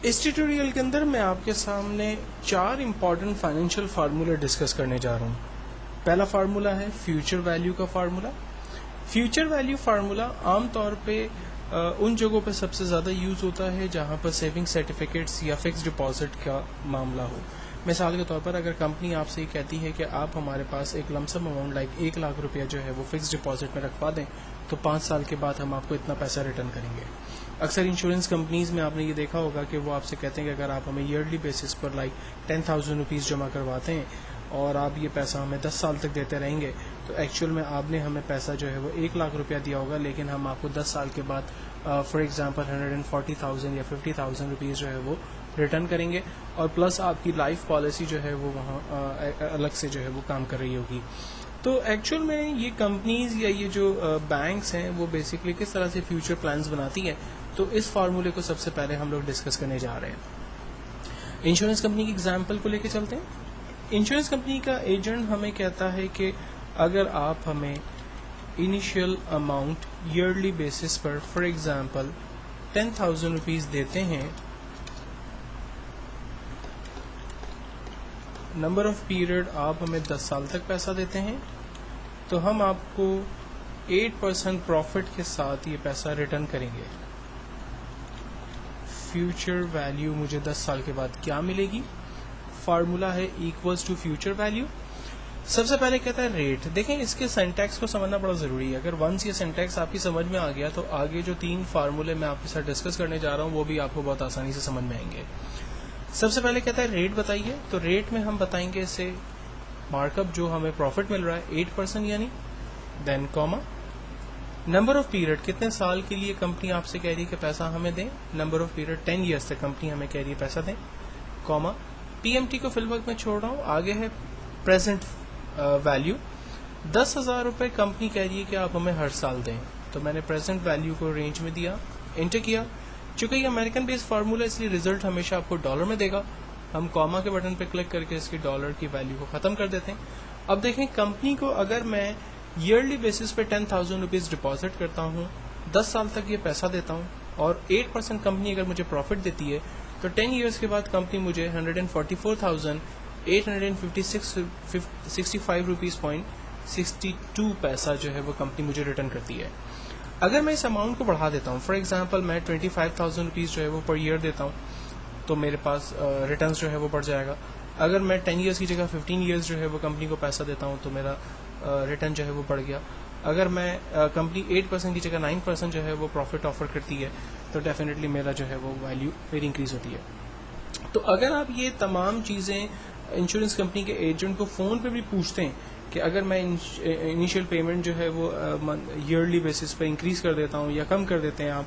इस ट्यूटोरियल के अंदर मैं आपके सामने 4 इंपॉर्टेंट फाइनेंशियल फार्मूले डिस्कस करने जा रहा हूँ। पहला फार्मूला है फ्यूचर वैल्यू का फार्मूला। फ्यूचर वैल्यू फार्मूला आमतौर पे उन जगहों पे सबसे ज़्यादा यूज़ होता है जहाँ पर सेविंग सर्टिफिकेट्स या फिक्स डिपॉजिट का मामला हो। मिसाल के तौर पर अगर कंपनी आपसे ये कहती है कि आप हमारे पास एक लमसम अमाउंट लाइक 1 लाख रुपया जो है वो फिक्स डिपॉजिट में रखवा दें तो 5 साल के बाद हम आपको इतना पैसा रिटर्न करेंगे। अक्सर इंश्योरेंस कंपनीज में आपने ये देखा होगा कि वो आपसे कहते हैं कि अगर आप हमें ईयरली बेसिस पर लाइक 10,000 रुपीज़ जमा करवाते हैं और आप ये पैसा हमें 10 साल तक देते रहेंगे तो एक्चुअल में आपने हमें पैसा जो है वो 1 लाख रुपया दिया होगा, लेकिन हम आपको 10 साल के बाद फॉर एग्जांपल 140,000 या 50,000 रुपीज़ जो है वो रिटर्न करेंगे और प्लस आपकी लाइफ पॉलिसी जो है वो वहाँ अलग से जो है वो काम कर रही होगी। तो एक्चुअल में ये कंपनीज या ये जो बैंक्स हैं वो बेसिकली किस तरह से फ्यूचर प्लान्स बनाती है, तो इस फार्मूले को सबसे पहले हम लोग डिस्कस करने जा रहे हैं। इंश्योरेंस कंपनी की एग्जांपल को लेके चलते हैं। इंश्योरेंस कंपनी का एजेंट हमें कहता है कि अगर आप हमें इनिशियल अमाउंट ईयरली बेसिस पर फॉर एग्जांपल 10,000 रुपीज़ देते हैं, नंबर ऑफ पीरियड आप हमें 10 साल तक पैसा देते हैं, तो हम आपको 8% प्रॉफिट के साथ ये पैसा रिटर्न करेंगे। फ्यूचर वैल्यू मुझे 10 साल के बाद क्या मिलेगी? फार्मूला है इक्वल्स टू फ्यूचर वैल्यू। सबसे पहले कहता है रेट। देखें, इसके सिंटैक्स को समझना बड़ा ज़रूरी है। अगर वंस ये सिंटैक्स आपकी समझ में आ गया तो आगे जो 3 फार्मूले मैं आपके साथ डिस्कस करने जा रहा हूँ वो भी आपको बहुत आसानी से समझ में आएंगे। सबसे पहले कहता है रेट बताइए, तो रेट में हम बताएंगे इसे मार्कअप जो हमें प्रॉफिट मिल रहा है 8% यानी, then comma number of period, कितने साल के लिए कंपनी आपसे कह रही है कि पैसा हमें दें, नंबर ऑफ पीरियड 10 ईयर्स तक कंपनी हमें कह रही है पैसा दें, कॉमा पीएमटी को फिल वक्त में छोड़ रहा हूँ। आगे है प्रेजेंट वैल्यू, 10,000 रुपये कंपनी कह रही है कि आप हमें हर साल दें, तो मैंने प्रेजेंट वैल्यू को रेंज में दिया, एंटर किया। चूंकि ये अमेरिकन बेस्ड फार्मूला इसलिए रिजल्ट हमेशा आपको डॉलर में देगा। हम कॉमा के बटन पर क्लिक करके इसकी डॉलर की वैल्यू को ख़त्म कर देते हैं। अब देखें, कंपनी को अगर मैं ईयरली बेसिस पे 10,000 रुपीज़ डिपॉजिट करता हूँ, 10 साल तक ये पैसा देता हूँ और 8% कंपनी अगर मुझे प्रॉफिट देती है तो 10 ईयर्स के बाद कंपनी मुझे 144,865 रुपीज़ पॉइंट 62 पैसा जो है वो कंपनी मुझे रिटर्न करती है। अगर मैं इस अमाउंट को बढ़ा देता हूँ, फॉर एग्जांपल मैं 25,000 रुपीज़ जो है वो पर ईयर देता हूँ, तो मेरे पास रिटर्न्स जो है वो बढ़ जाएगा। अगर मैं 10 ईयर्स की जगह 15 ईयर्स जो है वो कंपनी को पैसा देता हूँ तो मेरा रिटर्न जो है वो बढ़ गया। अगर मैं कंपनी 8% की जगह 9% जो है वो प्रॉफिट ऑफर करती है तो डेफिनेटली मेरा जो है वो वैल्यू मेरी इंक्रीज होती है। तो अगर आप ये तमाम चीज़ें इंश्योरेंस कंपनी के एजेंट को फ़ोन पे भी पूछते हैं कि अगर मैं इनिशियल पेमेंट जो है वो ईयरली बेसिस पे इंक्रीज कर देता हूँ या कम कर देते हैं आप,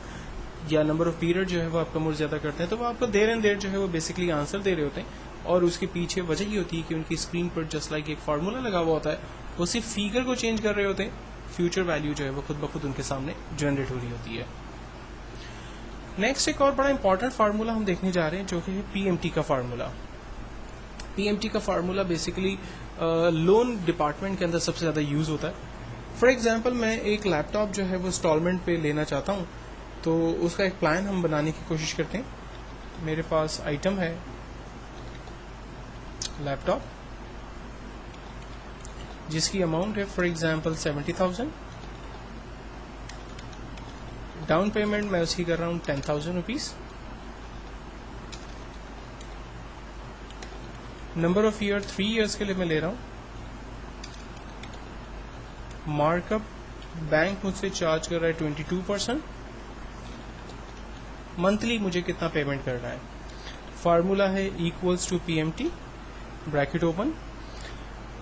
या नंबर ऑफ पीरियड जो है वो आप कम और ज़्यादा करते हैं, तो वो आपको देर एंड देर जो है वो बेसिकली आंसर दे रहे होते हैं। और उसके पीछे वजह ये होती है कि उनकी स्क्रीन पर जस्ट लाइक एक फार्मूला लगा हुआ होता है, वो सिर्फ फिगर को चेंज कर रहे होते हैं, फ्यूचर वैल्यू जो है वो खुद ब खुद उनके सामने जनरेट हो रही होती है। नेक्स्ट एक और बड़ा इंपॉर्टेंट फार्मूला हम देखने जा रहे हैं जो कि है पीएमटी का फार्मूला। पीएमटी का फार्मूला बेसिकली लोन डिपार्टमेंट के अंदर सबसे ज़्यादा यूज़ होता है। फॉर एग्जांपल मैं एक लैपटॉप जो है वो इंस्टॉलमेंट पे लेना चाहता हूँ, तो उसका एक प्लान हम बनाने की कोशिश करते हैं। मेरे पास आइटम है लैपटॉप जिसकी अमाउंट है फॉर एग्जांपल 70,000, डाउन पेमेंट मैं उसकी कर रहा हूँ 10,000 rupees, number of year 3 years के लिए मैं ले रहा हूँ, मार्कअप बैंक मुझसे चार्ज कर रहा है 22%, मंथली मुझे कितना पेमेंट करना है। फार्मूला है equals to PMT bracket open.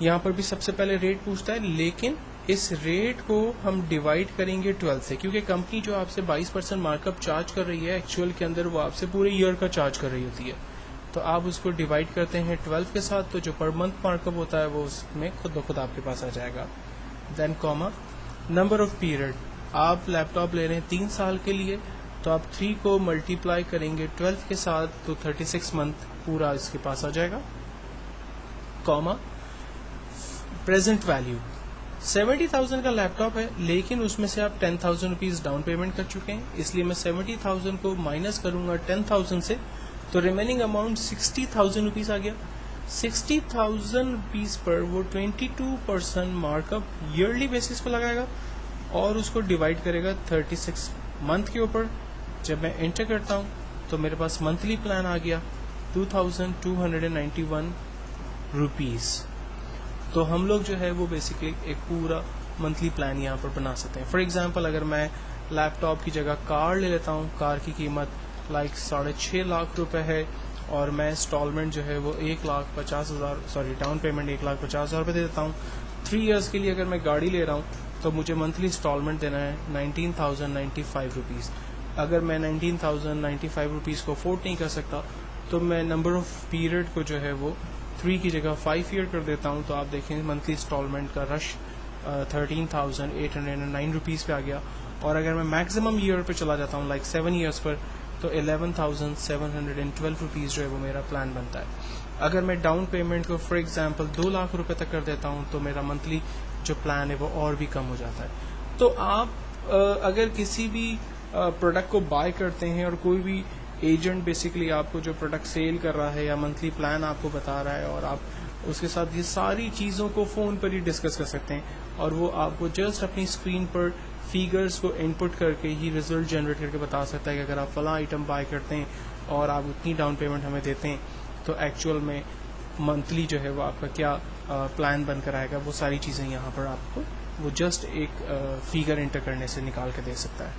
यहाँ पर भी सबसे पहले रेट पूछता है, लेकिन इस रेट को हम डिवाइड करेंगे 12 से, क्योंकि कंपनी जो आपसे 22% मार्कअप चार्ज कर रही है एक्चुअल के अंदर वो आपसे पूरे ईयर का चार्ज कर रही होती है। तो आप उसको डिवाइड करते हैं 12 के साथ, तो जो पर मंथ मार्कअप होता है वो उसमें खुद ब खुद आपके पास आ जाएगा। Then comma number of period, आप लैपटॉप ले रहे हैं 3 साल के लिए, तो आप 3 को मल्टीप्लाई करेंगे 12 के साथ तो 36 मंथ पूरा इसके पास आ जाएगा, कॉमा प्रेजेंट वैल्यू 70,000 का लैपटॉप है, लेकिन उसमें से आप 10,000 रुपीज़ डाउन पेमेंट कर चुके हैं, इसलिए मैं 70,000 को माइनस करूंगा 10,000 से, तो रिमेनिंग अमाउंट 60,000 रुपीज़ आ गया। 60,000 रुपीज़ पर वो 22% मार्कअप ईयरली बेसिस पर लगाएगा और उसको डिवाइड करेगा 36 मंथ के ऊपर। जब मैं एंटर करता हूँ तो मेरे पास मंथली प्लान आ गया 2,291 रुपीज़। तो हम लोग जो है वो बेसिकली एक पूरा मंथली प्लान यहाँ पर बना सकते हैं। फॉर एग्जांपल अगर मैं लैपटॉप की जगह कार ले लेता हूँ, कार की कीमत 6.5 लाख रुपए है और मैं इंस्टॉलमेंट जो है वो 1,50,000 डाउन पेमेंट 1,50,000 रुपये दे देता हूँ। 3 इयर्स के लिए अगर मैं गाड़ी ले रहा हूँ तो मुझे मंथली इंस्टॉलमेंट देना है 19,095 रुपीज़। अगर मैं 19,095 रुपीज़ को अफोर्ड नहीं कर सकता तो मैं नंबर ऑफ पीरियड को जो है वो 3 की जगह 5 ईयर कर देता हूँ। तो आप देखें मंथली इंस्टॉलमेंट का रश 13,809 रुपीज़ पे आ गया। और अगर मैं मैक्सिमम ईयर पे चला जाता हूँ 7 ईयर्स पर तो 11,712 रुपीज़ जो है वो मेरा प्लान बनता है। अगर मैं डाउन पेमेंट को फॉर एग्जांपल 2 लाख रुपए तक कर देता हूँ तो मेरा मंथली जो प्लान है वो और भी कम हो जाता है। तो आप अगर किसी भी प्रोडक्ट को बाय करते हैं और कोई भी एजेंट बेसिकली आपको जो प्रोडक्ट सेल कर रहा है या मंथली प्लान आपको बता रहा है और आप उसके साथ ये सारी चीज़ों को फ़ोन पर ही डिस्कस कर सकते हैं और वो आपको जस्ट अपनी स्क्रीन पर फिगर्स को इनपुट करके ही रिजल्ट जनरेट करके बता सकता है कि अगर आप फला आइटम बाय करते हैं और आप उतनी डाउन पेमेंट हमें देते हैं तो एक्चुअल में मंथली जो है वो आपका क्या प्लान बनकर आएगा। वो सारी चीज़ें यहाँ पर आपको वो जस्ट एक फिगर इंटर करने से निकाल के दे सकता है।